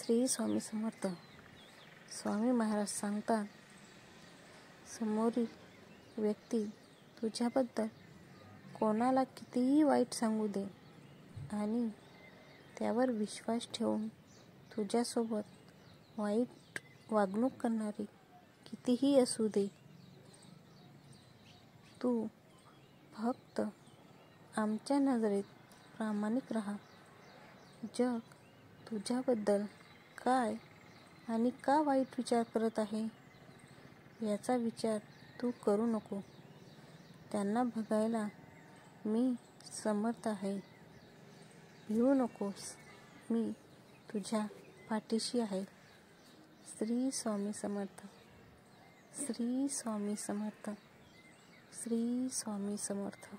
श्री स्वामी समर्थ. स्वामी महाराज सांगतात, समोरील व्यक्ती तुझ्याबद्दल कोणाला कितीही वाईट सांगू दे आणि त्यावर विश्वास ठेवून तुझ्यासोबत वाईट वागणूक करणारी कितीही असू दे, तू फक्त आमच्या नजरेत प्रामाणिक राहा. जग तुझ्याबद्दल काय आणि का वाईट विचार करत आहे याचा विचार तू करू नको. त्यांना बघायला मी समर्थ आहे. भिवू नकोस, मी तुझ्या पाठीशी आहे. श्री स्वामी समर्थ. श्री स्वामी समर्थ. श्री स्वामी समर्थ.